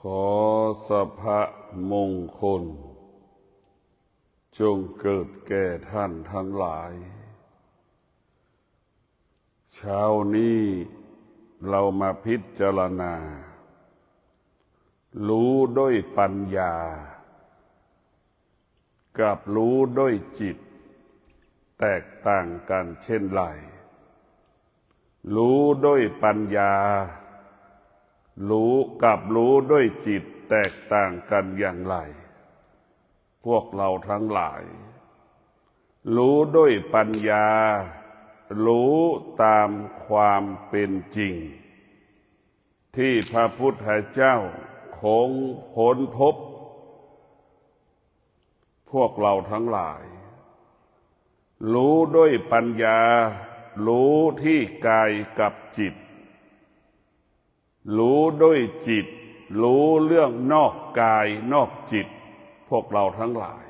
ขอสัพพะมงคลจงเกิดแก่ท่านทั้งหลายเช้านี้เรามาพิจารณารู้ด้วยปัญญากับรู้ด้วยจิตแตกต่างกันเช่นไรรู้ด้วยปัญญารู้กับรู้ด้วยจิตแตกต่างกันอย่างไรพวกเราทั้งหลายรู้ด้วยปัญญารู้ตามความเป็นจริงที่พระพุทธเจ้าคงค้นพบพวกเราทั้งหลายรู้ด้วยปัญญารู้ที่กายกับจิตรู้ด้วยจิตรู้เรื่องนอกกายนอกจิตพวกเราทั้งหลาย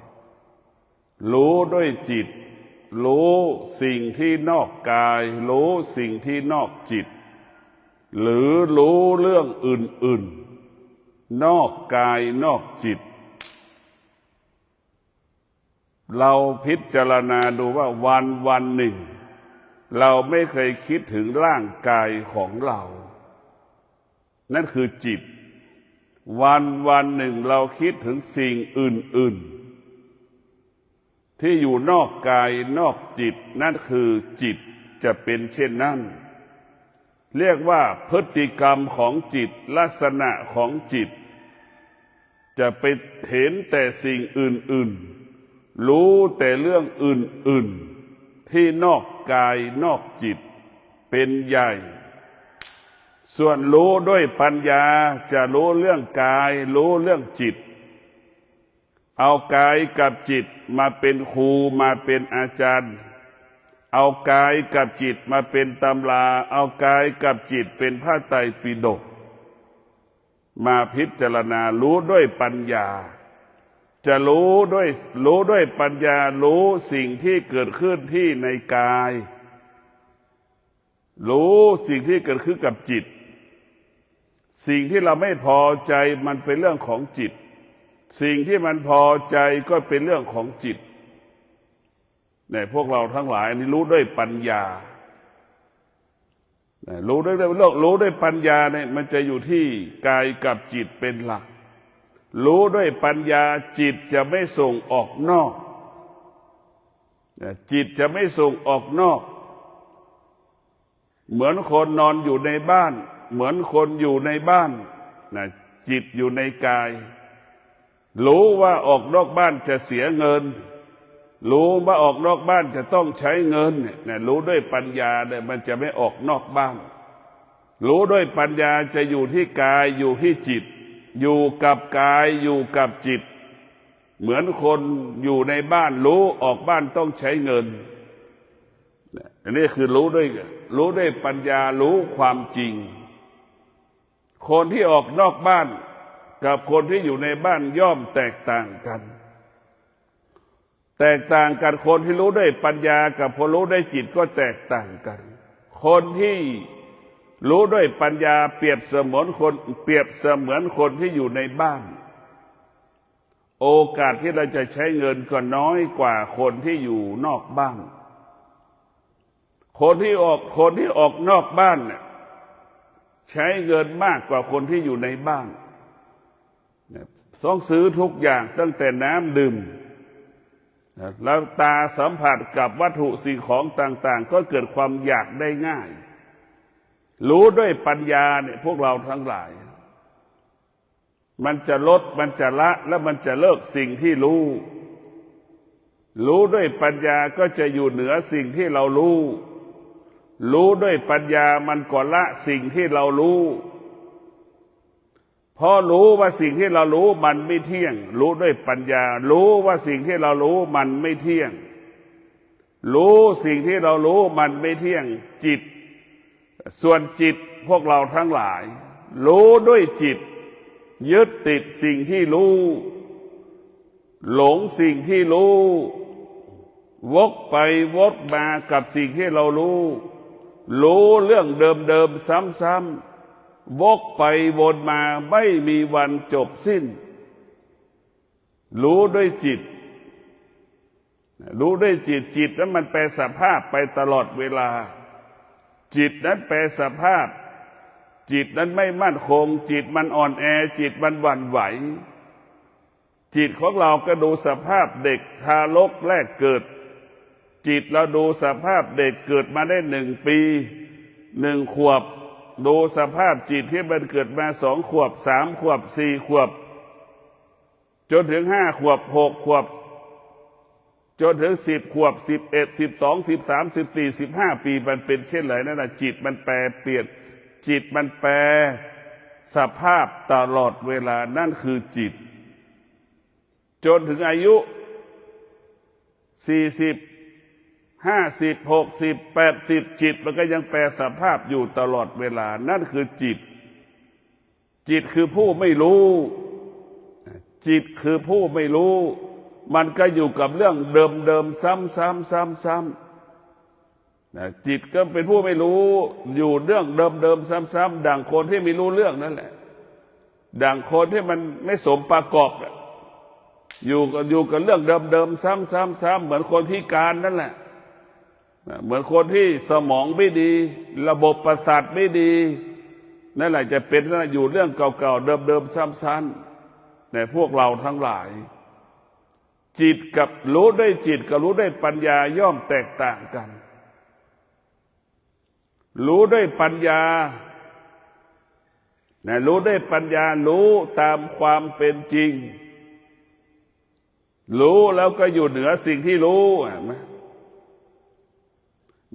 รู้ด้วยจิตรู้สิ่งที่นอกกายรู้สิ่งที่นอกจิตหรือรู้เรื่องอื่นๆนอกกายนอกจิตเราพิจารณาดูว่าวันหนึ่งเราไม่เคยคิดถึงร่างกายของเรานั่นคือจิตวันหนึ่งเราคิดถึงสิ่งอื่นๆที่อยู่นอกกายนอกจิตนั่นคือจิตจะเป็นเช่นนั้นเรียกว่าพฤติกรรมของจิตลักษณะของจิตจะไปเห็นแต่สิ่งอื่นๆรู้แต่เรื่องอื่นๆที่นอกกายนอกจิตเป็นใหญ่ส่วนรู้ด้วยปัญญาจะรู้เรื่องกายรู้เรื่องจิตเอากายกับจิตมาเป็นครูมาเป็นอาจารย์เอากายกับจิตมาเป็นตำราเอากายกับจิตเป็นพระไตรปิฎกมาพิจารณารู้ด้วยปัญญาจะรู้ด้วยปัญญารู้สิ่งที่เกิดขึ้นที่ในกายรู้สิ่งที่เกิดขึ้นกับจิตสิ่งที่เราไม่พอใจมันเป็นเรื่องของจิตสิ่งที่มันพอใจก็เป็นเรื่องของจิตเนี่ยพวกเราทั้งหลายนี่รู้ด้วยปัญญารู้ด้วยปัญญาเนี่ยมันจะอยู่ที่กายกับจิตเป็นหลักรู้ด้วยปัญญาจิตจะไม่ส่งออกนอกจิตจะไม่ส่งออกนอกเหมือนคนนอนอยู่ในบ้านเหมือนคนอยู่ในบ้านนะจิตอยู่ในกายรู้ว่าออกนอกบ้านจะเสียเงินรู้ว่าออกนอกบ้านจะต้องใช้เงินเนี่ยรู้ด้วยปัญญาเนี่ยมันจะไม่ออกนอกบ้านรู้ด้วยปัญญาจะอยู่ที่กายอยู่ที่จิตอยู่กับกายอยู่กับจิตเหมือนคนอยู่ในบ้านรู้ออกบ้านต้องใช้เงินอันนี้คือรู้ด้วยปัญญารู้ความจริงคนที่ออกนอกบ้านกับคนที่อยู่ในบ้านย่อมแตกต่างกันคนที่รู้ด้วยปัญญากับคนรู้ด้วยจิตก็แตกต่างกันคนที่รู้ด้วยปัญญาเปรียบเสมือนคนที่อยู่ในบ้านโอกาสที่เราจะใช้เงินก็น้อยกว่าคนที่อยู่นอกบ้านคนที่ออกนอกบ้านเนี่ยใช้เงินมากกว่าคนที่อยู่ในบ้านต้องซื้อทุกอย่างตั้งแต่น้ำดื่มแล้วตาสัมผัสกับวัตถุสิ่งของต่างๆก็เกิดความอยากได้ง่ายรู้ด้วยปัญญาเนี่ยพวกเราทั้งหลายมันจะลดมันจะละและมันจะเลิกสิ่งที่รู้ด้วยปัญญาก็จะอยู่เหนือสิ่งที่เรารู้ด้วยปัญญามันก็ละสิ่งที่เรารู้พอรู้ว่าสิ่งที่เรารู้มันไม่เที่ยงรู้ด้วยปัญญารู้ว่าสิ่งที่เรารู้มันไม่เที่ยงรู้สิ่งที่เรารู้มันไม่เที่ยงจิตส่วนจิตพวกเราทั้งหลายรู้ด้วยจิตยึดติดสิ่งที่รู้หลงสิ่งที่รู้วกไปวกมากับสิ่งที่เรารู้เรื่องเดิมๆซ้ำ วกไปวนมาไม่มีวันจบสิ้นรู้ด้วยจิตรู้ด้วยจิตจิตนั้นมันแปรสภาพไปตลอดเวลาจิตนั้นแปรสภาพจิตนั้นไม่มั่นคงจิตมันอ่อนแอจิตมันหวั่นไหวจิตของเราก็ดูสภาพเด็กทารกแรกเกิดจิตเราดูสภาพเด็กเกิดมาได้1 ปี1 ขวบดูสภาพจิตที่มันเกิดมา2 ขวบ3 ขวบ4 ขวบจนถึง5 ขวบ6 ขวบจนถึง10 ขวบ11 12 13 14 15 ปีมันเป็นเช่นไรนั่นแหละจิตมันแปรเปลี่ยนจิตมันแปรสภาพตลอดเวลานั่นคือจิตจนถึงอายุ40 50 60 80จิตมันก็ยังแปรสภาพอยู่ตลอดเวลานั่นคือจิตจิตคือผู้ไม่รู้จิตคือผู้ไม่รู้มันก็อยู่กับเรื่องเดิมๆซ้ำๆจิตก็เป็นผู้ไม่รู้อยู่เรื่องเดิมๆซ้ำๆดังคนที่ไม่รู้เรื่องนั่นแหละดังคนที่มันไม่สมประกอบอยู่กับเรื่องเดิมๆซ้ำๆเหมือนคนพิการนั่นแหละเหมือนคนที่สมองไม่ดีระบบประสาทไม่ดีนั่นแหละจะเป็นอยู่เรื่องเก่าๆเดิมๆซ้ำๆแต่พวกเราทั้งหลายจิตกับรู้ด้วยจิตกับรู้ด้วยปัญญาย่อมแตกต่างกันรู้ด้วยปัญญารู้ด้วยปัญญารู้ตามความเป็นจริงรู้แล้วก็อยู่เหนือสิ่งที่รู้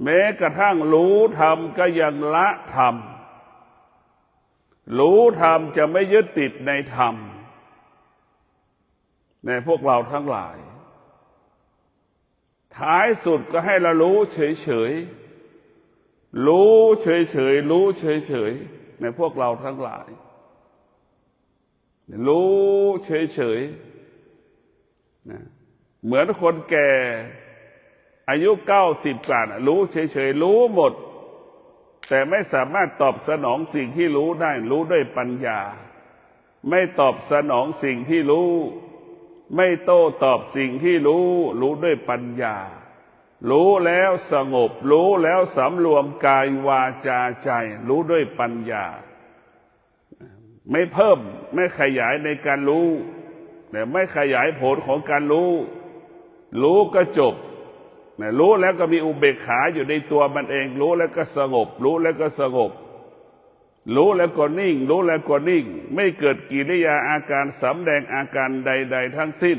แม้กระทั่งรู้ธรรมก็ยังละธรรมรู้ธรรมจะไม่ยึดติดในธรรมในพวกเราทั้งหลายท้ายสุดก็ให้เรารู้เฉยๆรู้เฉยๆรู้เฉยๆในพวกเราทั้งหลายรู้เฉยๆนะเหมือนคนแก่อายุ90 กว่ารู้เฉยๆรู้หมดแต่ไม่สามารถตอบสนองสิ่งที่รู้ได้รู้ด้วยปัญญาไม่ตอบสนองสิ่งที่รู้ไม่โต้ตอบสิ่งที่รู้รู้ด้วยปัญญารู้แล้วสงบรู้แล้วสำรวมกายวาจาใจรู้ด้วยปัญญาไม่เพิ่มไม่ขยายในการรู้แต่ไม่ขยายผลของการรู้รู้ก็จบรู้แล้วก็มีอุเบกขาอยู่ในตัวมันเองรู้แล้วก็สงบรู้แล้วก็สงบรู้แล้วก็นิ่งรู้แล้วก็นิ่งไม่เกิดกิริยาอาการสำแดงอาการใดๆทั้งสิ้น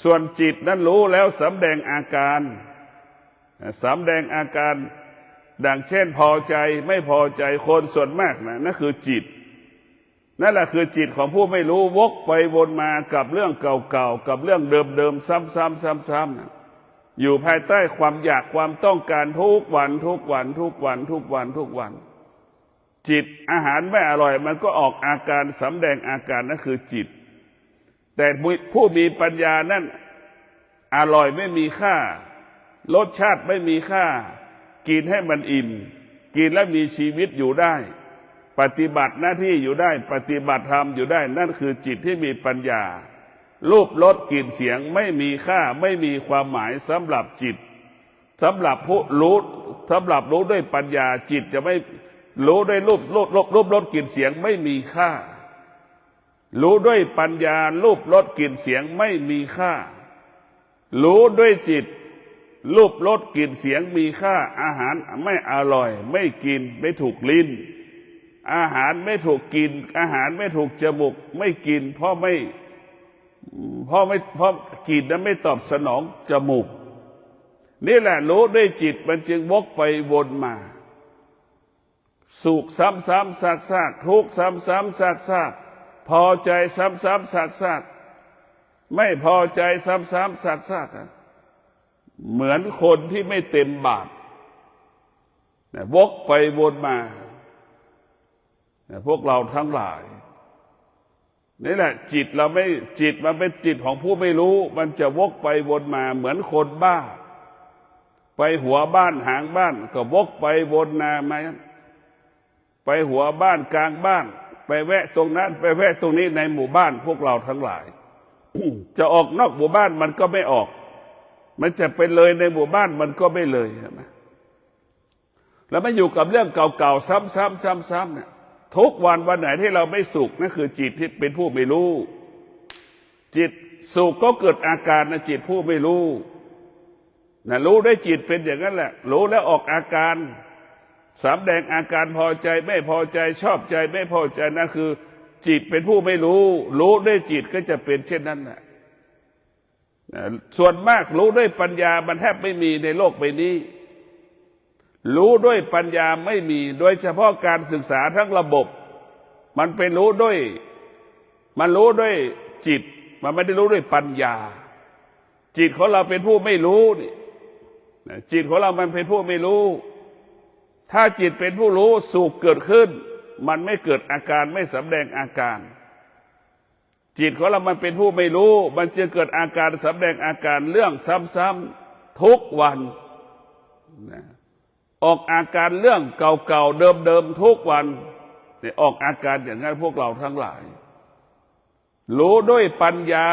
ส่วนจิตนั้นรู้แล้วสำแดงอาการดังเช่นพอใจไม่พอใจคนส่วนมากนั่นคือจิตนั่นแหละคือจิตของผู้ไม่รู้วกไปวนมากับเรื่องเก่าๆกับเรื่องเดิมๆซ้ำๆอยู่ภายใต้ความอยากความต้องการทุกวันจิตอาหารไม่อร่อยมันก็ออกอาการสำแดงอาการนั่นคือจิตแต่ผู้มีปัญญานั้นอร่อยไม่มีค่ารสชาติไม่มีค่ากินให้มันอิ่มกินแล้วมีชีวิตอยู่ได้ปฏิบัติหน้าที่อยู่ได้ปฏิบัติธรรมอยู่ได้นั่นคือจิตที่มีปัญญารูปรสกลิ่นเสียงไม่มีค่าไม่มีความหมายสำหรับจิตสำหรับผู้รู้สำหรับรู้ด้วยปัญญาจิตจะไม่รู้ด้วยรูปรสกลิ่นเสียงไม่มีค่ารู้ด้วยปัญญารูปรสกลิ่นเสียงไม่มีค่ารู้ด้วยจิตรูปรสกลิ่นเสียงมีค่าอาหารไม่อร่อยไม่กินไม่ถูกลิ้นอาหารไม่ถูกกินอาหารไม่ถูกจมูกไม่กินเพราะกินนั้นไม่ตอบสนองจมูกนี่แหละรู้ด้วยจิตมันจึงวกไปวนมาสุขซ้ำๆซากๆทุกข์ซ้ำๆซากๆพอใจซ้ำๆซากๆไม่พอใจซ้ำๆซากๆเหมือนคนที่ไม่เต็มบาตรวกไปวนมาพวกเราทั้งหลายนี่แหละจิตเราไม่จิตมันเป็นจิตของผู้ไม่รู้มันจะวกไปวนมาเหมือนคนบ้าไปหัวบ้านหางบ้านก็วกไปวนมา ไปหัวบ้านกลางบ้านไปแวะตรงนั้นไปแวะตรงนี้ในหมู่บ้านพวกเราทั้งหลาย จะออกนอกหมู่บ้านมันก็ไม่ออก มันจะไปเลยในหมู่บ้านมันก็ไม่เลยใช่ไหมแล้วมันอยู่กับเรื่องเก่าๆซ้ำๆเนี่ยทุกวันไหนที่เราไม่สุขนั่นคือจิตที่เป็นผู้ไม่รู้จิตสุขก็เกิดอาการนะจิตผู้ไม่รู้นะรู้ได้จิตเป็นอย่างนั้นแหละรู้แล้วออกอาการสำแดงอาการพอใจไม่พอใจชอบใจไม่พอใจนั่นคือจิตเป็นผู้ไม่รู้รู้ด้วยจิตก็จะเป็นเช่นนั้นนะส่วนมากรู้ด้วยปัญญามันแทบไม่มีในโลกใบนี้รู้ด้วยปัญญาไม่มีโดยเฉพาะการศึกษาทั้งระบบมันเป็นรู้ด้วยจิตมันไม่ได้รู้ด้วยปัญญาจิตของเราเป็นผู้ไม่รู้นี่จิตของเรามันเป็นผู้ไม่รู้ถ้าจิตเป็นผู้รู้สุขเกิดขึ้นมันไม่เกิดอาการไม่สำแดงอาการจิตของเรามันเป็นผู้ไม่รู้มันจะเกิดอาการสำแดงอาการเรื่องซ้ำๆทุกวันออกอาการเรื่องเก่าๆเดิมๆทุกวันแต่ออกอาการอย่างนั้นพวกเราทั้งหลายรู้ด้วยปัญญา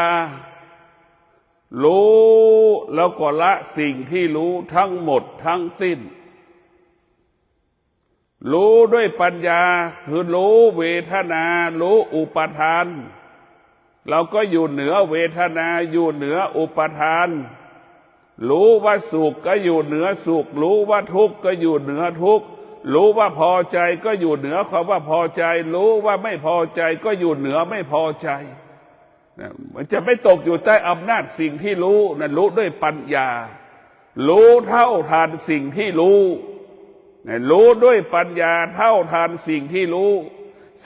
รู้แล้วก็ละสิ่งที่รู้ทั้งหมดทั้งสิ้นรู้ด้วยปัญญาคือรู้เวทนารู้อุปทานเราก็อยู่เหนือเวทนาอยู่เหนืออุปทานรู้ว่าสุขก็อยู่เหนือสุขรู้ว่าทุกข์ก็อยู่เหนือทุกข์รู้ว่าพอใจก็อยู่เหนือความว่าพอใจรู้ว่าไม่พอใจก็อยู่เหนือไม่พอใจมันจะไม่ตกอยู่ใต้อำนาจสิ่งที่รู้นั่นรู้ด้วยปัญญารู้เท่าทันสิ่งที่รู้รู้ด้วยปัญญาเท่าทันสิ่งที่รู้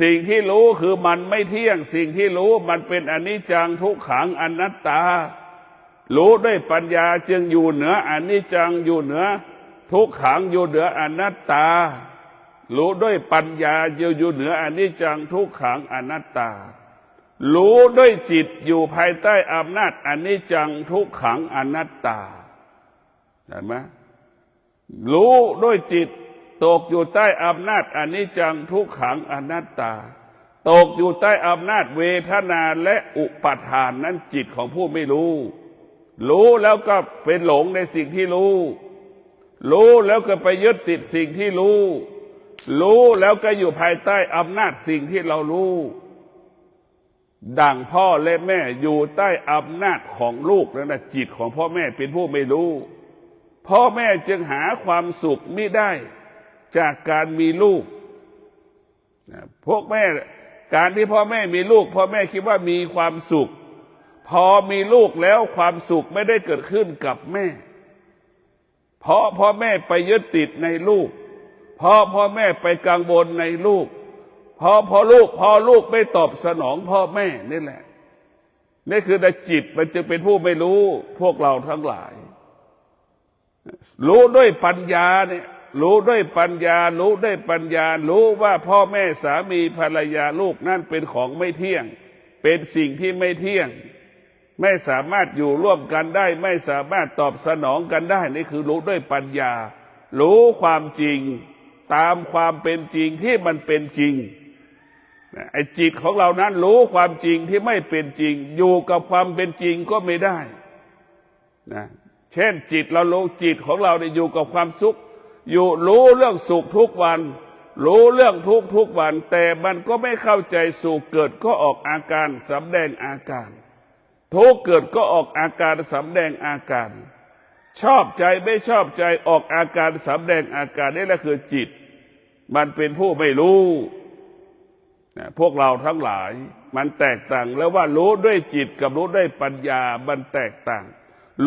สิ่งที่รู้คือมันไม่เที่ยงสิ่งที่รู้มันเป็นอนิจจังทุกขังอนัตตารู้ด้วยปัญญาจึงอยู่เหนืออนิจจังอยู่เหนือทุกขังอยู่เหนืออนัตตารู้ด้วยปัญญาอยู่เหนืออนิจจังทุกขังอนัตตารู้ด้วยจิตอยู่ภายใต้อำนาจอนิจจังทุกขังอนัตตาเห็นไหมรู้ด้วยจิตตกอยู่ใต้อำนาจอนิจจังทุกขังอนัตตาตกอยู่ใต้อำนาจเวทนาและอุปาทานนั้นจิตของผู้ไม่รู้รู้แล้วก็เป็นหลงในสิ่งที่รู้รู้แล้วก็ไปยึดติดสิ่งที่รู้รู้แล้วก็อยู่ภายใต้อำนาจสิ่งที่เรารู้ดังพ่อและแม่อยู่ใต้อำนาจของลูกนั่นแหละจิตของพ่อแม่เป็นผู้ไม่รู้พ่อแม่จึงหาความสุขไม่ได้จากการมีลูกพวกแม่การที่พ่อแม่มีลูกพ่อแม่คิดว่ามีความสุขพอมีลูกแล้วความสุขไม่ได้เกิดขึ้นกับแม่เพราะพ่อแม่ไปยึดติดในลูกเพราะพ่อแม่ไปกังวลในลูกพอลูกไม่ตอบสนองพ่อแม่นี่แหละนี่คือจิตมันจึงเป็นผู้ไม่รู้พวกเราทั้งหลายรู้ด้วยปัญญาเนี่ยรู้ด้วยปัญญารู้ด้วยปัญญารู้ว่าพ่อแม่สามีภรรยาลูกนั่นเป็นของไม่เที่ยงเป็นสิ่งที่ไม่เที่ยงไม่สามารถอยู่ร่วมกันได้ไม่สามารถตอบสนองกันได้นี่คือรู้ด้วยปัญญารู้ความจริงตามความเป็นจริงที่มันเป็นจริงไอ้จิตของเรานั้นรู้ความจริงที่ไม่เป็นจริงอยู่กับความเป็นจริงก็ไม่ได้นะเช่นจิตเรารู้จิตของเราเนี่ยอยู่กับความสุขอยู่รู้เรื่องสุขทุกวันรู้เรื่องทุกวันแต่มันก็ไม่เข้าใจสุขเกิดก็ออกอาการสำแดงอาการทุกข์เกิดก็ออกอาการสำแดงอาการชอบใจไม่ชอบใจออกอาการสำแดงอาการนี่แหละคือจิตมันเป็นผู้ไม่รู้พวกเราทั้งหลายมันแตกต่างแล้วว่ารู้ด้วยจิตกับรู้ด้วยปัญญามันแตกต่าง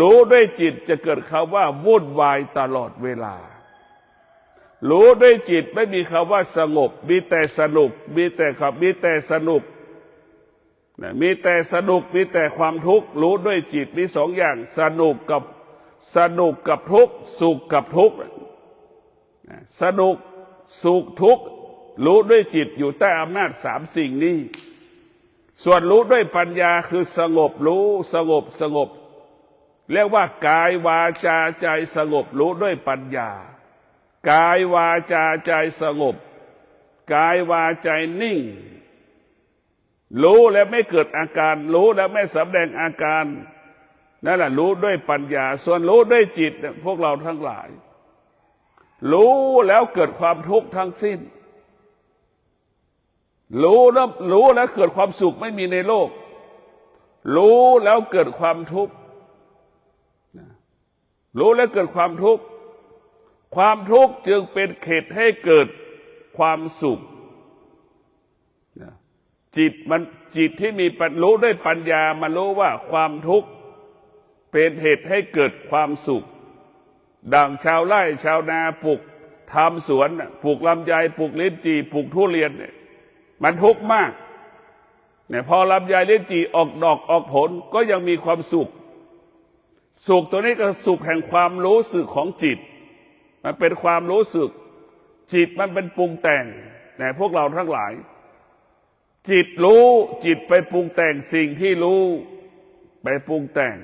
รู้ด้วยจิตจะเกิดคำว่าวุ่นวายตลอดเวลารู้ด้วยจิตไม่มีคำว่าสงบมีแต่สนุกมีแต่สนุกมีแต่ความทุกข์รู้ด้วยจิตมีสองอย่างสนุกกับทุกข์สุขกับทุกข์สนุกสุขทุกข์รู้ด้วยจิตอยู่ใต้อำนาจสามสิ่งนี้ส่วนรู้ด้วยปัญญาคือสงบรู้สงบเรียกว่ากายวาจาใจสงบรู้ด้วยปัญญากายวาจาใจสงบ กายวาใจนิ่งรู้แล้วไม่เกิดอาการรู้แล้วไม่แสดงอาการนั่นแหละรู้ด้วยปัญญาส่วนรู้ด้วยจิตพวกเราทั้งหลายรู้แล้วเกิดความทุกข์ทั้งสิ้นรู้แล้วเกิดความสุขไม่มีในโลกรู้แล้วเกิดความทุกข์รู้แล้วเกิดความทุกข์ความทุกข์จึงเป็นเหตุให้เกิดความสุขจิตที่มีรู้ด้วยปัญญามันรู้ว่าความทุกข์เป็นเหตุให้เกิดความสุขดังชาวไร่ชาวนาปลูกทำสวนปลูกลำไยปลูกลิ้นจี่ปลูกทุเรียนเนี่ยมันทุกข์มากเนี่ยพอลำไยลิ้นจี่ออกดอกออกผลก็ยังมีความสุขตัวนี้ก็สุขแห่งความรู้สึกของจิตมันเป็นความรู้สึกจิตมันเป็นปรุงแต่งแต่พวกเราทั้งหลายจิตรู้จิตไปปรุงแต่งสิ่งที่รู้ไปปรุงแต่ง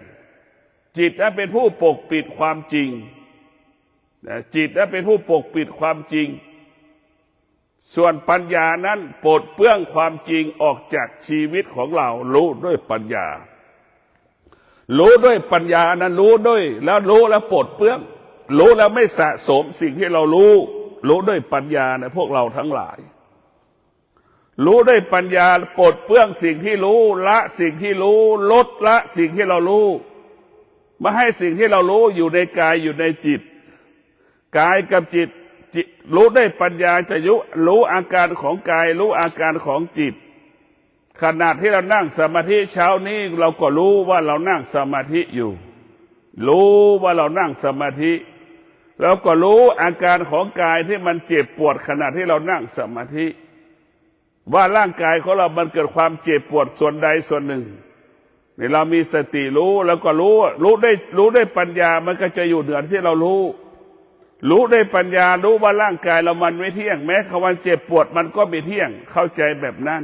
จิตนั้นเป็นผู้ปกปิดความจริงจิตนั้นเป็นผู้ปกปิดความจริงส่วนปัญญานั้นปลดเปลื้องความจริงออกจากชีวิตของเรารู้ด้วยปัญญารู้ด้วยปัญญานั้นรู้ด้วยแล้วรู้แล้วปลดเปลื้องรู้แล้วไม่สะสมสิ่งที่เรารู้ด้วยปัญญานะพวกเราทั้งหลายรู้ด้วยปัญญาปลดเปลื้องสิ่งที่รู้ละสิ่งที่รู้ลดละสิ่งที่เรารู้มาให้สิ่งที่เรารู้อยู่ในกายอยู่ในจิตกายกับจิตรู้ได้ปัญญาจะรู้อาการของกายรู้อาการของจิตขนาดที่เรานั่งสมาธิเช้านี้เราก็รู้ว่าเรานั่งสมาธิอยู่รู้ว่าเรานั่งสมาธิแล้วก็รู้อาการของกายที่มันเจ็บปวดขณะที่เรานั่งสมาธิว่าร่างกายของเรามันเกิดความเจ็บปวดส่วนใดส่วนหนึ่งนี่เรามีสติรู้แล้วก็รู้ได้ปัญญามันก็จะอยู่เหนือที่เรารู้ได้ปัญญารู้ว่าร่างกายเรามันไม่เที่ยงแม้คำว่าเจ็บปวดมันก็ไม่เที่ยงเข้าใจแบบนั้น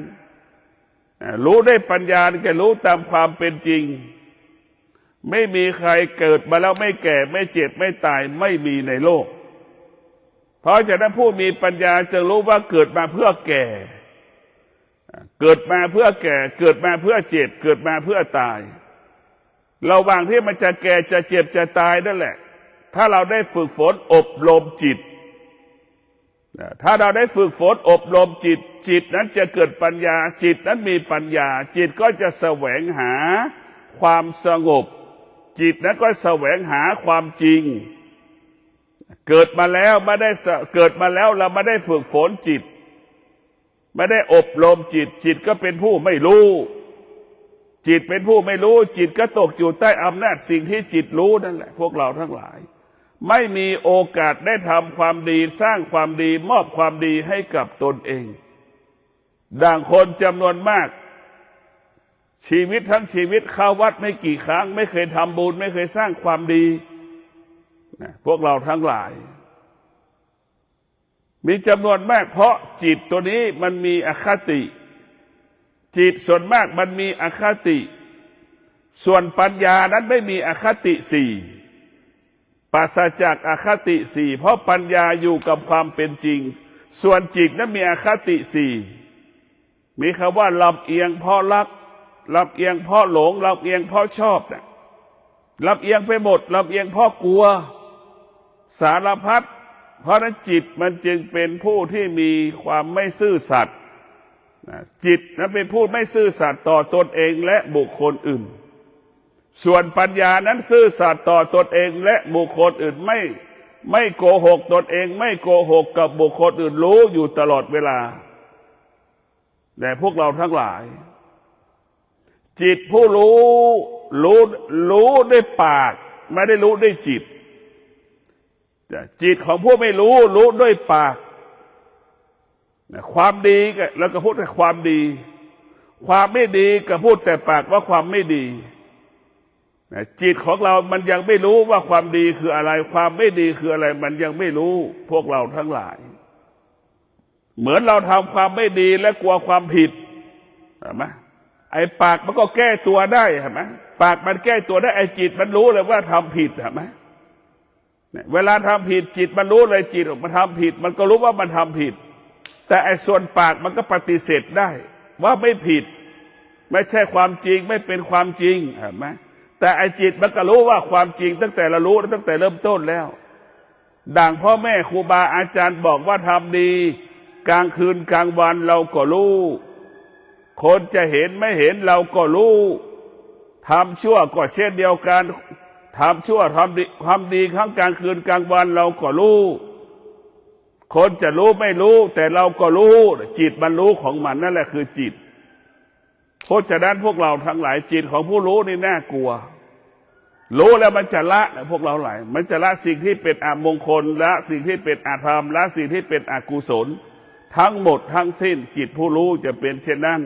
รู้ได้ปัญญาก็รู้ตามความเป็นจริงไม่มีใครเกิดมาแล้วไม่แก่ไม่เจ็บไม่ตายไม่มีในโลกเพราะฉะนั้นผู้มีปัญญาจะรู้ว่าเกิดมาเพื่อแก่เกิดมาเพื่อแก่เกิดมาเพื่อเจ็บเกิดมาเพื่อตายระหว่างที่มันจะแก่จะเจ็บจะตายนั่นแหละถ้าเราได้ฝึกฝนอบรมจิตถ้าเราได้ฝึกฝนอบรมจิตนั้นจะเกิดปัญญาจิตนั้นมีปัญญาจิตก็จะแสวงหาความสงบจิตนั้นก็แสวงหาความจริงเกิดมาแล้วเราไม่ได้ฝึกฝนจิตไม่ได้อบรมจิตก็เป็นผู้ไม่รู้จิตเป็นผู้ไม่รู้จิตก็ตกอยู่ใต้อำนาจสิ่งที่จิตรู้นั่นแหละพวกเราทั้งหลายไม่มีโอกาสได้ทำความดีสร้างความดีมอบความดีให้กับตนเองดังคนจำนวนมากชีวิตทั้งชีวิตเข้าวัดไม่กี่ครั้งไม่เคยทำบุญไม่เคยสร้างความดีพวกเราทั้งหลายมีจำนวนมากเพราะจิตตัวนี้มันมีอคติจิตส่วนมากมันมีอคติส่วนปัญญานั้นไม่มีอคติสี่ปราศจากอคติสี่เพราะปัญญาอยู่กับความเป็นจริงส่วนจิตนั้นมีอคติสี่มีคำว่าลำเอียงเพราะรักลำเอียงเพราะหลงลำเอียงเพราะชอบนะลำเอียงไปหมดลำเอียงเพราะกลัวสารพัดเพราะนั้นจิตมันจึงเป็นผู้ที่มีความไม่ซื่อสัตย์จิตนั้นเป็นผู้ไม่ซื่อสัตย์ต่อตนเองและบุคคลอื่นส่วนปัญญานั้นซื่อสัตย์ต่อตนเองและบุคคลอื่นไม่โกหกตนเองไม่โกหกกับบุคคลอื่นรู้อยู่ตลอดเวลาแต่พวกเราทั้งหลายจิตผู้รู้ด้วยปากไม่ได้รู้ด้วยจิตจิตของผู้ไม่รู้ด้วยปากความดีแล้วก็พูดแต่ความดีความไม่ดีก็พูดแต่ปากว่าความไม่ดีจิตของเรามันยังไม่รู้ว่าความดีคืออะไรความไม่ดีคืออะไรมันยังไม่รู้พวกเราทั้งหลายเหมือนเราทำความไม่ดีและกลัวความผิดเห็นไหมไอ้ปากมันก็แก้ตัวได้เห็นไหมปากมันแก้ตัวได้ไอ้จิตมันรู้เลยว่าทำผิดเห็นไหมเวลาทำผิดจิตมันรู้เลยจิตมันทำผิดมันก็รู้ว่ามันทำผิด แต่ไอ้ส่วนปากมันก็ปฏิเสธได้ว่าไม่ผิดไม่ใช่ความจริงไม่เป็นความจริงเห็นไหมแต่ไอ้จิตมันก็รู้ว่าความจริงตั้งแต่เรารู้ตั้งแต่เริ่มต้นแล้วดังพ่อแม่ครูบาอาจารย์บอกว่าทำดีกลางคืนกลางวันเราก็รู้คนจะเห็นไม่เห็นเราก็รู้ทำชั่วก็เช่นเดียวกันทำชั่วทำดีทั้งกลางคืนกลางวันเราก็รู้คนจะรู้ไม่รู้แต่เราก็รู้จิตมันรู้ของมันนั่นแหละคือจิตเพราะฉะนั้นพวกเราทั้งหลายจิตของผู้รู้นี่น่ากลัวรู้แล้วมันจะละพวกเราหลายมันจะละสิ่งที่เป็นอมงคลละสิ่งที่เป็นอธรรมละสิ่งที่เป็นอกุศลทั้งหมดทั้งสิ้นจิตผู้รู้จะเป็นเช่นนั้น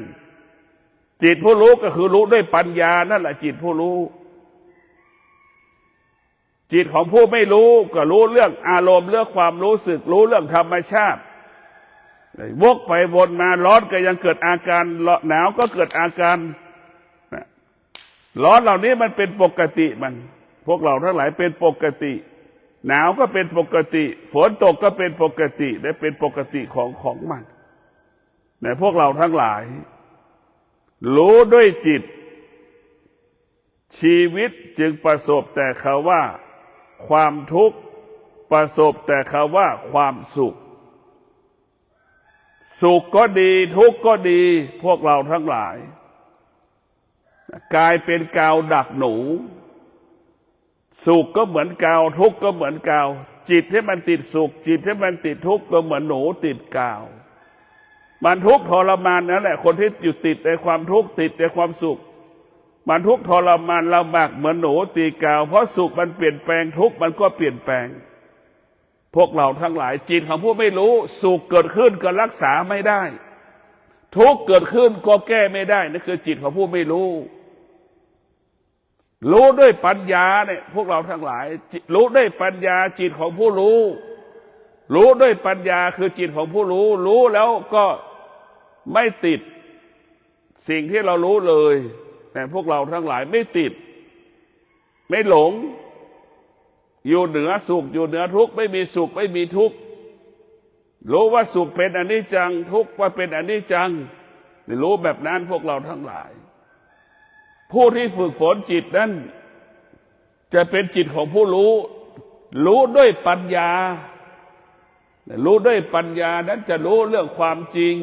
จิตผู้รู้ก็คือรู้ด้วยปัญญานั่นแหละจิตผู้รู้จิตของผู้ไม่รู้ก็รู้เรื่องอารมณ์เรื่องความรู้สึกรู้เรื่องธรรมชาติวกไปวนมาร้อนก็ยังเกิดอาการหนาวก็เกิดอาการร้อนเหล่านี้มันเป็นปกติมันพวกเราทั้งหลายเป็นปกติหนาวก็เป็นปกติฝนตกก็เป็นปกติและเป็นปกติของมันแต่พวกเราทั้งหลายรู้ด้วยจิตชีวิตจึงประสบแต่คำว่าความทุกข์ประสบแต่คำว่าความสุขสุขก็ดีทุกข์ก็ดีพวกเราทั้งหลายกลายเป็นกาวดักหนูสุขก็เหมือนกาวทุกข์ก็เหมือนกาวจิตที่มันติดสุขจิตที่มันติดทุกข์ก็เหมือนหนูติดกาวมันทุกข์ทรมานนั่นแหละคนที่อยู่ติดในความทุกข์ติดในความสุขมันทุกข์ทรมานลำบากเหมือนหนูตีกาวเพราะสุขมันเปลี่ยนแปลงทุกข์มันก็เปลี่ยนแปลงพวกเราทั้งหลายจิตของผู้ไม่รู้สุขเกิดขึ้นก็รักษาไม่ได้ทุกข์เกิดขึ้นก็แก้ไม่ได้นั่นคือจิตของผู้ไม่รู้รู้ด้วยปัญญาเนี่ยพวกเราทั้งหลายรู้ด้วยปัญญาจิตของผู้รู้รู้ด้วยปัญญาคือจิตของผู้รู้รู้แล้วก็ไม่ติดสิ่งที่เรารู้เลยแต่พวกเราทั้งหลายไม่ติดไม่หลงอยู่เหนือสุขอยู่เหนือทุกข์ไม่มีสุขไม่มีทุกข์รู้ว่าสุขเป็นอนิจจังทุกข์ว่าเป็นอนิจจังรู้แบบนั้นพวกเราทั้งหลายผู้ที่ฝึกฝนจิตนั้นจะเป็นจิตของผู้รู้รู้ด้วยปัญญารู้ด้วยปัญญานั้นจะรู้เรื่องความจริง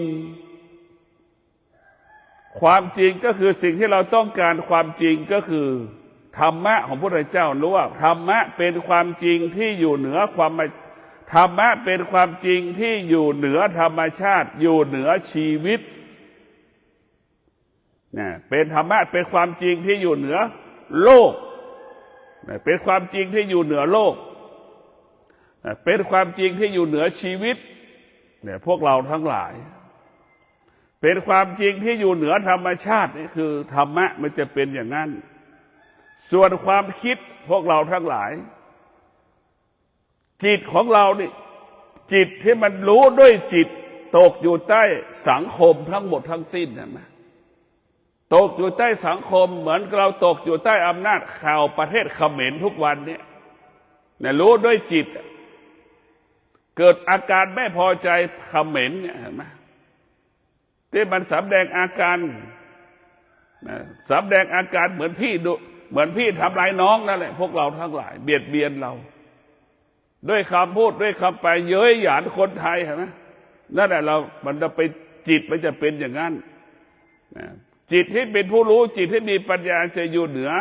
ความจริงก็คือสิ่งที่เราต้องการความจริงก็คือธรรมะของพระพุทธเจ้ารู้ว่าธรรมะเป็นความจริงที่อยู่เหนือความธรรมะเป็นความจริงที่อยู่เหนือธรรมชาติอยู่เหนือชีวิตเป็นธรรมะเป็นความจริงที่อยู่เหนือโลกเป็นความจริงที่อยู่เหนือโลกเป็นความจริงที่อยู่เหนือชีวิตเนี่ยพวกเราทั้งหลายเป็นความจริงที่อยู่เหนือธรรมชาตินี่คือธรรมะมันจะเป็นอย่างนั้นส่วนความคิดพวกเราทั้งหลายจิตของเรานี่จิตที่มันรู้ด้วยจิตตกอยู่ใต้สังคมทั้งหมดทั้งสิ้นนะตกอยู่ใต้สังคมเหมือนเราตกอยู่ใต้อำนาจข่าวประเทศเขมรทุกวันเนี่ยรู้ด้วยจิตเกิดอาการไม่พอใจเขมรเนี่ยเห็นไหมที่มันสำแดงอาการสำแดงอาการเหมือนพี่ทำลายน้องนั่นแหละพวกเราทั้งหลายเบียดเบียนเราด้วยคำพูดด้วยคำไปเย้ยหยันคนไทยเห็นไหมนั่นแหละมันจะไปจิตมันจะเป็นอย่างนั้นจิตที่เป็นผู้รู้จิตที่มีปัญญาจะอยู่เหนือ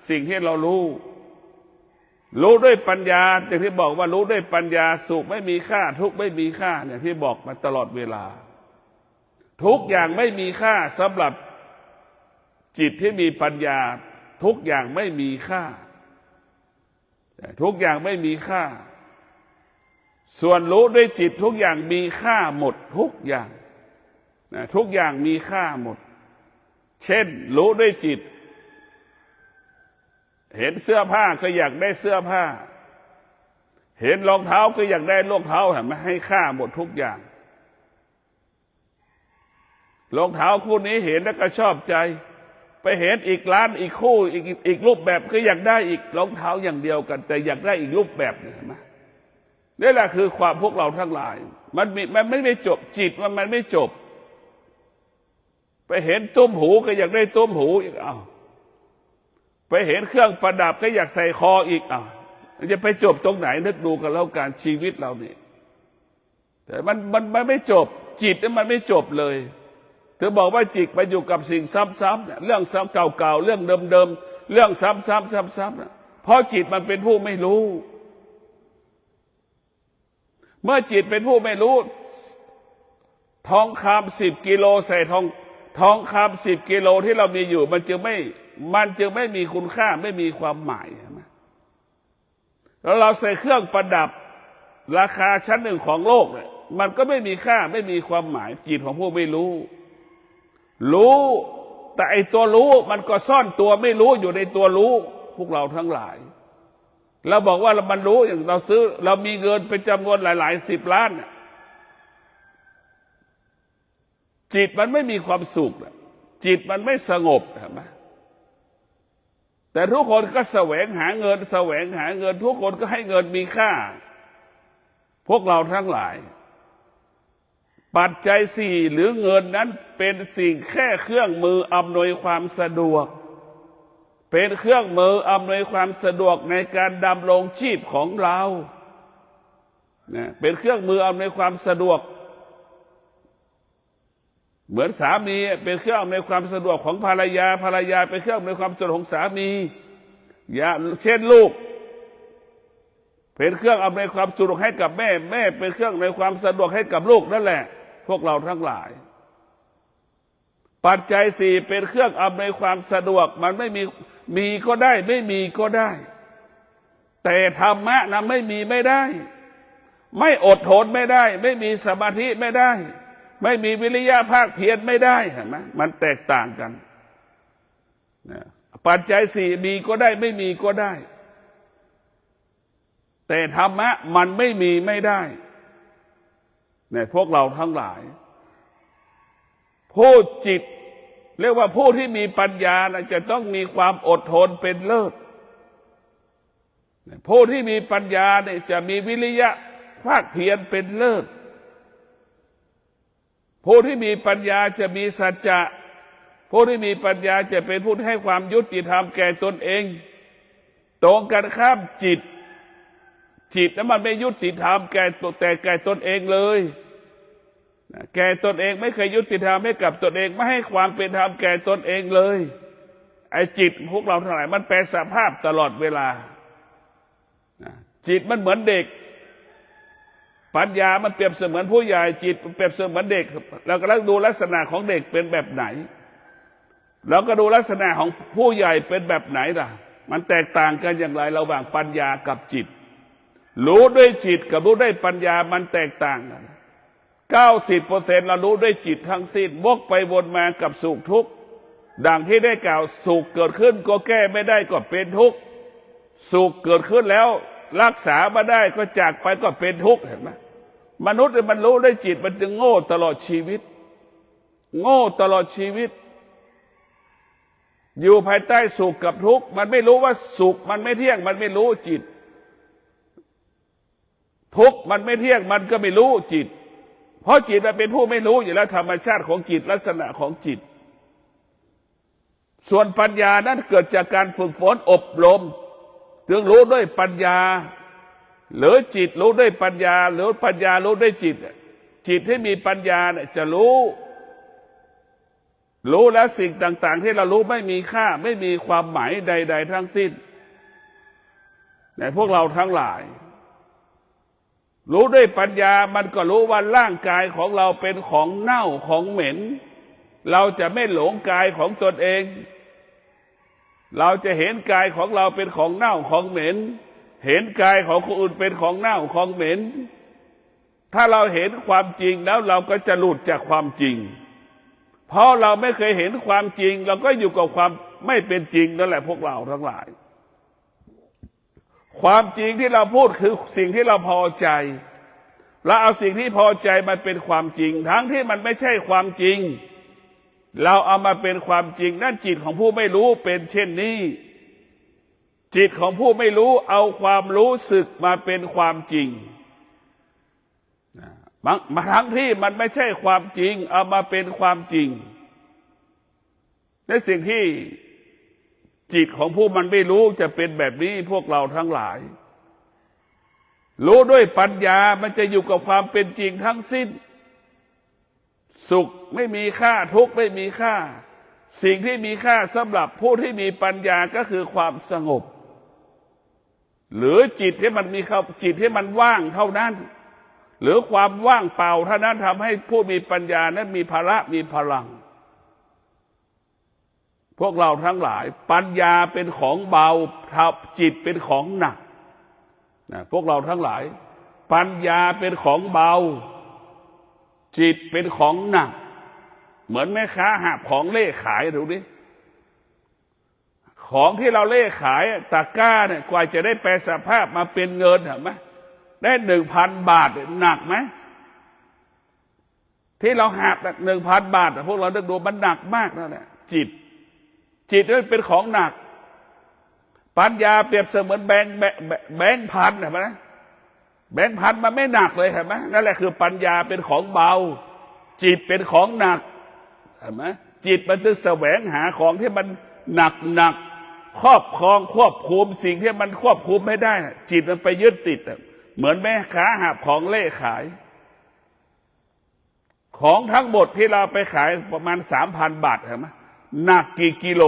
สิ่งที่เรารู้ด้วยปัญญาอย่างที่บอกว่ารู้ด้วยปัญญาสุขไม่มีค่าทุกข์ไม่มีค่าเนี่ยที่บอกมาตลอดเวลาทุกอย่างไม่มีค่าสำหรับจิตที่มีปัญญาทุกอย่างไม่มีค่าทุกอย่างไม่มีค่าส่วนรู้ด้วยจิตทุกอย่างมีค่าหมดทุกอย่างทุกอย่างมีค่าหมดเช่นรู้ด้วยจิตเห็นเสื้อผ้าก็อยากได้เสื้อผ้าเห็นรองเท้าก็อยากได้รองเท้าเห็นไหมให้ค่าหมดทุกอย่างรองเท้าคู่นี้เห็นแล้วก็ชอบใจไปเห็นอีกร้านอีกคู่อีกรูปแบบก็อยากได้อีกรองเท้าอย่างเดียวกันแต่อยากได้อีกรูปแบบเห็นไหมนี่แหละคือความพวกเราทั้งหลาย มันไม่จบจิตมันไม่จบไปเห็นตุ้มหูก็อยากได้ตุ้มหูอีกไปเห็นเครื่องประดับก็อยากใส่คออีกจะไปจบตรงไหนนึกดูกันแล้วการชีวิตเราเนี่ยแต่มันไม่จบจิตนั้นมันไม่จบเลยเธอบอกว่าจิตไปอยู่กับสิ่งซ้ำๆเรื่องซ้ำเก่าๆเรื่องเดิมๆเรื่องซ้ำๆเพราะจิตมันเป็นผู้ไม่รู้เมื่อจิตเป็นผู้ไม่รู้ทองคำ10 กิโลใส่ทองคำ10 กิโลที่เรามีอยู่มันจึงไม่มีคุณค่าไม่มีความหมายใช่ไหมแล้วเราใส่เครื่องประดับราคาชั้นหนึ่งของโลกเนี่ยมันก็ไม่มีค่าไม่มีความหมายจิตของผู้ไม่รู้แต่ไอตัวรู้มันก็ซ่อนตัวไม่รู้อยู่ในตัวรู้พวกเราทั้งหลายเราบอกว่ามันรู้อย่างเรามีเงินเป็นจำนวนหลาย10 ล้านจิตมันไม่มีความสุขจิตมันไม่สงบใช่ไหมแต่ทุกคนก็แสวงหาเงินทุกคนก็ให้เงินมีค่าพวกเราทั้งหลายปัจจัย4หรือเงินนั้นเป็นสิ่งแค่เครื่องมืออำนวยความสะดวกเป็นเครื่องมืออำนวยความสะดวกในการดำรงชีพของเราเป็นเครื่องมืออำนวยความสะดวกเหมือนสามีเป็นเครื่องอำนวยความสะดวกของภรรยาเป็นเครื่องอำนวยความสะดวกของสามีเช่นลูกเป็นเครื่องอำนวยความสะดวกให้กับแม่เป็นเครื่องอำนวยความสะดวกให้กับลูกนั่นแหละพวกเราทั้งหลายปัจจัย4เป็นเครื่องอำนวยความสะดวกมันไม่มีก็ได้ไม่มีก็ได้แต่ธรรมะนะไม่มีไม่ได้ไม่อดทนไม่ได้ไม่มีสมาธิไม่ได้ไม่มีวิริยะภาคเพียรไม่ได้เห็นไหมมันแตกต่างกันปัจจัย4มีก็ได้ไม่มีก็ได้แต่ธรรมะมันไม่มีไม่ได้เนี่ยพวกเราทั้งหลายผู้จิตเรียกว่าผู้ที่มีปัญญาจะต้องมีความอดทนเป็นเลิศผู้ที่มีปัญญาเนี่ยจะมีวิริยะภาคเพียรเป็นเลิศผู้ที่มีปัญญาจะมีสัจจะผู้ที่มีปัญญาจะเป็นผู้ที่ให้ความยุติธรรมแก่ตนเองตรงกันข้ามจิตนั้นมันไม่ยุติธรรมแก่ตนเองเลยแก่ตนเองไม่เคยยุติธรรมให้กับตนเองไม่ให้ความเป็นธรรมแก่ตนเองเลยไอ้จิตพวกเราทั้งหลายมันแปรสภาพตลอดเวลาจิตมันเหมือนเด็กปัญญามันเปรียบเสมือนผู้ใหญ่จิตเปรียบเสมือนเด็กเราก็ดูลักษณะของเด็กเป็นแบบไหนเราก็ดูลักษณะของผู้ใหญ่เป็นแบบไหนล่ะมันแตกต่างกันอย่างไรระหว่างปัญญากับจิตรู้ด้วยจิตกับรู้ด้วยปัญญามันแตกต่างกัน90%เรารู้ด้วยจิตทั้งสิ้นวกไปวนมากับสุขทุกข์ดังที่ได้กล่าวสุขเกิดขึ้นก็แก้ไม่ได้ก็เป็นทุกข์สุขเกิดขึ้นแล้วรักษามาได้ก็จากไปก็เป็นทุกข์เห็นไหมมนุษย์มันรู้ด้วยจิตมันจึงโง่ตลอดชีวิตโง่ตลอดชีวิตอยู่ภายใต้สุขกับทุกข์มันไม่รู้ว่าสุขมันไม่เที่ยงมันไม่รู้จิตทุกข์มันไม่เที่ยงมันก็ไม่รู้จิตเพราะจิตมันเป็นผู้ไม่รู้อยู่แล้วธรรมชาติของจิตลักษณะของจิตส่วนปัญญานั้นเกิดจากการฝึกฝนอบรมถึงรู้ด้วยปัญญาหรือจิตรู้ด้วยปัญญาหรือปัญญารู้ด้วยจิตจิตที่มีปัญญาเนี่ยจะรู้แล้วสิ่งต่างๆที่เรารู้ไม่มีค่าไม่มีความหมายใดๆทั้งสิ้นในพวกเราทั้งหลายรู้ด้วยปัญญามันก็รู้ว่าร่างกายของเราเป็นของเน่าของเหม็นเราจะไม่หลงกายของตนเองเราจะเห็นกายของเราเป็นของเน่าของเหม็นเห็นกายของคนอื่นเป็นของเน่าของเหม็นถ้าเราเห็นความจริงแล้วเราก็จะหลุดจากความจริงเพราะเราไม่เคยเห็นความจริงเราก็อยู่กับความไม่เป็นจริงนั่นแหละพวกเราทั้งหลายความจริงที่เราพูดคือสิ่งที่เราพอใจเราเอาสิ่งที่พอใจมาเป็นความจริงทั้งที่มันไม่ใช่ความจริงเราเอามาเป็นความจริงนั่นจิตของผู้ไม่รู้เป็นเช่นนี้จิตของผู้ไม่รู้เอาความรู้สึกมาเป็นความจริง มาทั้งที่มันไม่ใช่ความจริงเอามาเป็นความจริงในสิ่งที่จิตของผู้มันไม่รู้จะเป็นแบบนี้พวกเราทั้งหลายรู้ด้วยปัญญามันจะอยู่กับความเป็นจริงทั้งสิ้นสุขไม่มีค่าทุกข์ไม่มีค่าสิ่งที่มีค่าสำหรับผู้ที่มีปัญญาก็คือความสงบหรือจิตที่มันมีจิตที่มันว่างเท่านั้นหรือความว่างเปล่าเท่านั้นทำให้ผู้มีปัญญานั้นมีพละมีพลังพวกเราทั้งหลายปัญญาเป็นของเบาจิตเป็นของหนักนะพวกเราทั้งหลายปัญญาเป็นของเบาจิตเป็นของหนักเหมือนแม่ค้าหาบของเล่ขายดูดิของที่เราเล่ขายตะกร้าเนี่ยกว่าจะได้แปลสภาพมาเป็นเงินเห็นไหมได้1,000 บาทหนักไหมที่เราหาบ1,000 บาทพวกเราดูมันหนักมากนั่นแหละจิตนั้นเป็นของหนักปัญญาเปรียบเสมือนแบงค์พันเห็นไหมแบงค์พันมันไม่หนักเลยเห็นไหมนั่นแหละคือปัญญาเป็นของเบาจิตเป็นของหนักเห็นไหมจิตมันต้องแสวงหาของที่มันหนักครอบครองควบคุมสิ่งที่มันควบคุมไม่ได้จิตมันไปยึดติดเหมือนแม่ค้าหาบของเล่ขายของทั้งหมดที่เราไปขายประมาณ 3,000 บาทเห็นไหมหนักกี่กิโล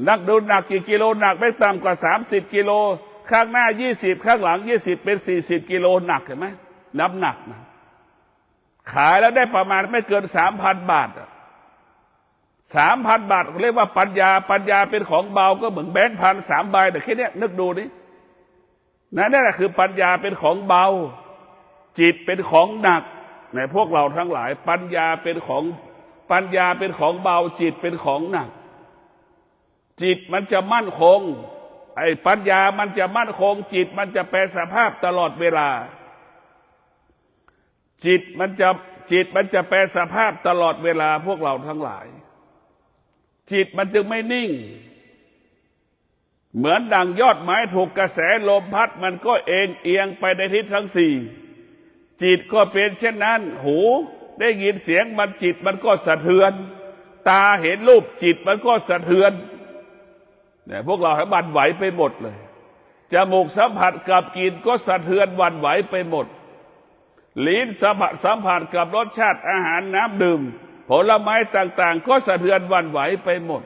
นักดูหนักกี่กิโลหนักไม่ต่ำกว่า30 กิโลข้างหน้า20ข้างหลัง20เป็น40 กิโลหนักเห็นไหมน้ำหนักนะขายแล้วได้ประมาณไม่เกิน 3,000 บาท3,000 บาทเรียกว่าปัญญาเป็นของเบาก็เหมือนแบงค์พัน3 ใบแต่แค่นี้นึกดูนี่นั่นแหละคือปัญญาเป็นของเบาจิตเป็นของหนักในพวกเราทั้งหลายปัญญาเป็นของเบาจิตเป็นของหนักจิตมันจะมั่นคงไอ้ปัญญามันจะมั่นคงจิตมันจะแปรสภาพตลอดเวลาจิตมันจะแปรสภาพตลอดเวลาพวกเราทั้งหลายจิตมันจึงไม่นิ่งเหมือนดั่งยอดไม้ถูกกระแสลมพัดมันก็เอียงไปในทิศทั้งสี่จิตก็เป็นเช่นนั้นหูได้ยินเสียงมันจิตมันก็สะเทือนตาเห็นรูปจิตมันก็สะเทือนเนี่ยพวกเราให้บั่นไหวไปหมดเลยจมูกสัมผัสกับกลิ่นก็สะเทือนหวั่นไหวไปหมดลิ้นสัมผัสกับรสชาติอาหารน้ำดื่มผลไม้ต่างๆก็สะเทือนหวั่นไหวไปหมด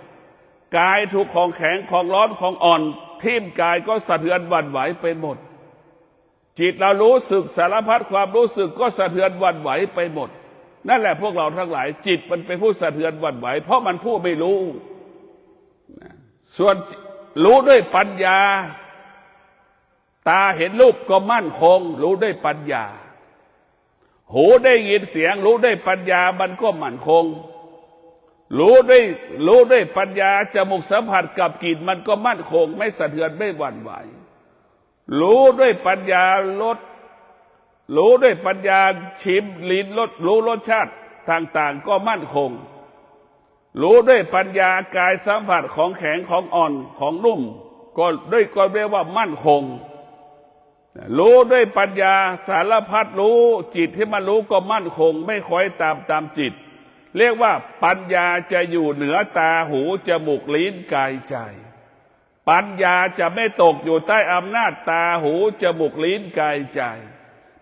กายถูกของแข็งของร้อนของอ่อนทิ่มกายก็สะเทือนหวั่นไหวไปหมดจิตเรารู้สึกสารพัดความรู้สึกก็สะเทือนหวั่นไหวไปหมดนั่นแหละพวกเราทั้งหลายจิตมันเป็นผู้สะเทือนหวั่นไหวเพราะมันผู้ไม่รู้ส่วนรู้ด้วยปัญญาตาเห็นรูปก็มั่นคงรู้ด้วยปัญญาหูได้ยินเสียงรู้ด้วยปัญญามันก็มั่นคงรู้ด้วยปัญญาจมูกสัมผัสกับกลิ่นมันก็มั่นคงไม่สะเทือนไม่หวั่นไหวรู้ด้วยปัญญารสรู้ด้วยปัญญาชิมลิ้นรู้รสชาติต่างๆก็มั่นคงรู้ด้วยปัญญากายสัมผัสของแข็งของอ่อนของนุ่มก็เรียกว่ามั่นคงรู้ด้วยปัญญาสารพัดรู้จิตที่มันรู้ก็มั่นคงไม่คอยตามจิตเรียกว่าปัญญาจะอยู่เหนือตาหูจมูกลิ้นกายใจปัญญาจะไม่ตกอยู่ใต้อำนาจตาหูจมูกลิ้นกายใจ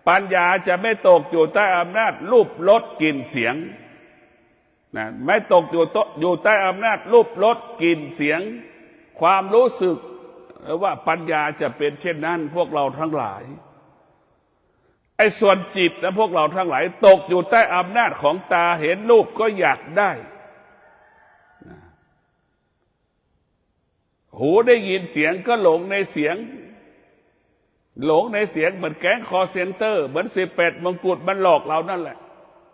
ปัญญาจะไม่ตกอยู่ใต้อำนาจรูปรสกลิ่นเสียงนะไม่ตกอยู่ใต้อำนาจรูปรสกลิ่นเสียงความรู้สึกว่าปัญญาจะเป็นเช่นนั้นพวกเราทั้งหลายไอ้ส่วนจิตนะพวกเราทั้งหลายตกอยู่ใต้อำนาจของตาเห็นรูปก็อยากได้หูได้ยินเสียงก็หลงในเสียงเหมือนแก๊งคอเซ็นเตอร์เหมือน18 มงกุฎมันหลอกเรานั่นแหละ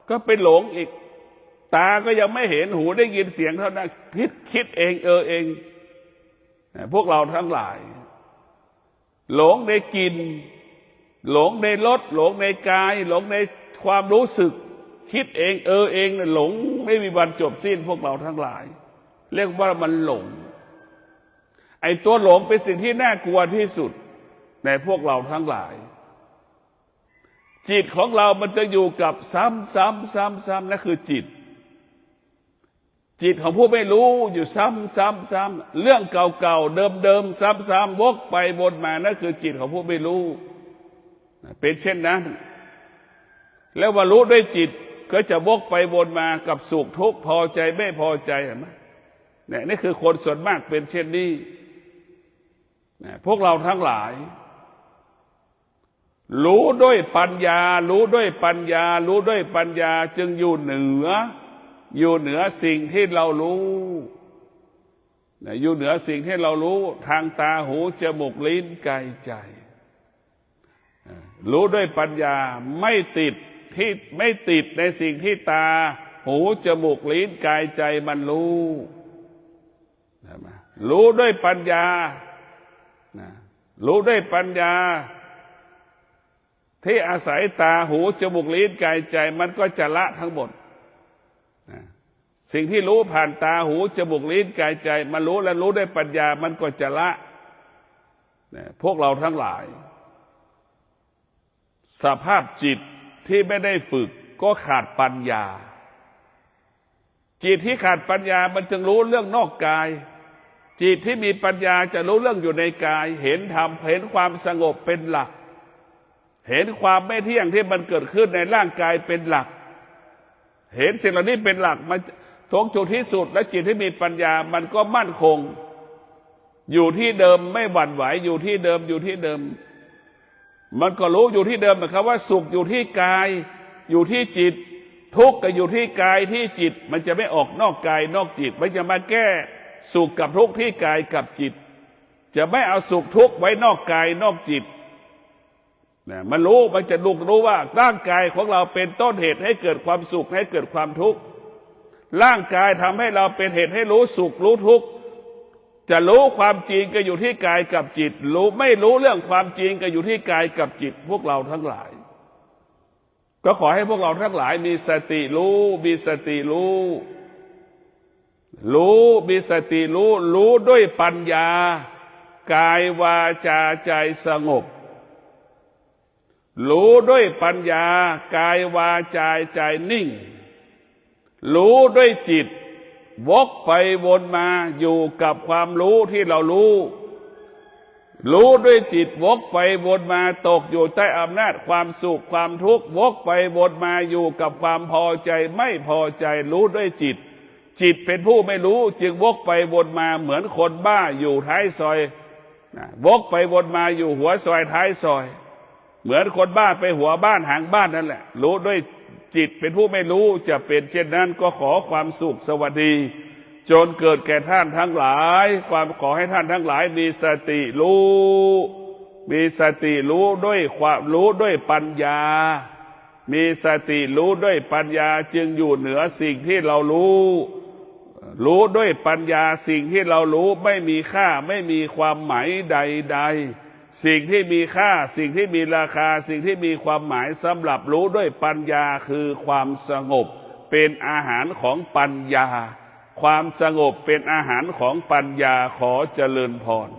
ก็ไปหลงอีกตาก็ยังไม่เห็นหูได้ยินเสียงเท่านั้นคิดเองเองพวกเราทั้งหลายหลงในกลิ่นหลงในรสหลงในกายหลงในความรู้สึกคิดเองเองหลงไม่มีวันจบสิ้นพวกเราทั้งหลายเรียกว่ามันหลงไอ้ตัวหลงเป็นสิ่งที่น่ากลัวที่สุดในพวกเราทั้งหลาย จิตของเรามันจะอยู่กับซ้ำซ้ำซ้ำซ้ำนั่นคือจิตของผู้ไม่รู้อยู่ซ้ำซ้ำซ้ำเรื่องเก่าๆเดิมๆซ้ำๆวกไปวนมานั่นคือจิตของผู้ไม่รู้เป็นเช่นนั้นแล้วว่ารู้ด้วยจิตก็จะวกไปวนมากับสุขทุกข์พอใจไม่พอใจเห็นไหมเนี่ยนี่คือคนส่วนมากเป็นเช่นนี้พวกเราทั้งหลายรู้ด้วยปัญญารู้ด้วยปัญญารู้ด้วยปัญญาจึงอยู่เหนือสิ่งที่เรารู้อยู่เหนือสิ่งที่เรารู้ทางตาหูจมูกลิ้นกายใจรู้ด้วยปัญญาไม่ติดในสิ่งที่ตาหูจมูกลิ้นกายใจมันรู้รู้ด้วยปัญญารู้ด้วยปัญญาที่อาศัยตาหูจมูกลิ้นกายใจมันก็จะละทั้งหมดสิ่งที่รู้ผ่านตาหูจมูกลิ้นกายใจมันรู้และรู้ด้วยปัญญามันก็จะละพวกเราทั้งหลายสภาพจิตที่ไม่ได้ฝึกก็ขาดปัญญาจิตที่ขาดปัญญามันจึงรู้เรื่องนอกกายจิตที่มีปัญญาจะรู้เรื่องอยู่ในกายเห็นธรรมเห็นความสงบเป็นหลักเห็นความไม่เที่ยงที่มันเกิดขึ้นในร่างกายเป็นหลักเห็นสิ่งเหล่านี้เป็นหลักมันตรงจุดที่สุดและจิตที่มีปัญญามันก็มั่นคงอยู่ที่เดิมไม่หวั่นไหวอยู่ที่เดิมมันก็รู้อยู่ที่เดิมนะครับว่าสุขอยู่ที่กายอยู่ที่จิตทุกข์ก็อยู่ที่กายที่จิตมันจะไม่ออกนอกกายนอกจิตมันจะมาแก้สุขกับทุกข์ที่กายกับจิตจะไม่เอาสุขทุกข์ไว้นอกกายนอกจิตมันรู้มันจะรู้ว่าร่างกายของเราเป็นต้นเหตุให้เกิดความสุขให้เกิดความทุกข์ร่างกายทำให้เราเป็นเหตุให้รู้สุขรู้ทุกข์จะรู้ความจริงก็อยู่ที่กายกับจิตรู้ไม่รู้เรื่องความจริงก็อยู่ที่กายกับจิตพวกเราทั้งหลายก็ขอให้พวกเราทั้งหลายมีสติรู้มีสติรู้มีสติรู้ด้วยปัญญากายวาจาใจสงบรู้ด้วยปัญญากายวาจาใจนิ่งรู้ด้วยจิตวกไปวนมาอยู่กับความรู้ที่เรารู้ด้วยจิตวกไปวนมาตกอยู่ใต้อำนาจความสุขความทุกข์วกไปวนมาอยู่กับความพอใจไม่พอใจรู้ด้วยจิตเป็นผู้ไม่รู้จึงวกไปวนมาเหมือนคนบ้าอยู่ท้ายซอยวกไปวนมาอยู่หัวซอยท้ายซอยเหมือนคนบ้าไปหัวบ้านหางบ้านนั่นแหละรู้ด้วยจิตเป็นผู้ไม่รู้จะเป็นเช่นนั้นก็ขอความสุขสวัสดีจนเกิดแก่ท่านทั้งหลายขอให้ท่านทั้งหลายมีสติรู้ด้วยความรู้ด้วยปัญญามีสติรู้ด้วยปัญญาจึงอยู่เหนือสิ่งที่เรารู้ด้วยปัญญาสิ่งที่เรารู้ไม่มีค่าไม่มีความหมายใดๆสิ่งที่มีค่าสิ่งที่มีราคาสิ่งที่มีความหมายสำหรับรู้ด้วยปัญญาคือความสงบเป็นอาหารของปัญญาความสงบเป็นอาหารของปัญญาขอเจริญพร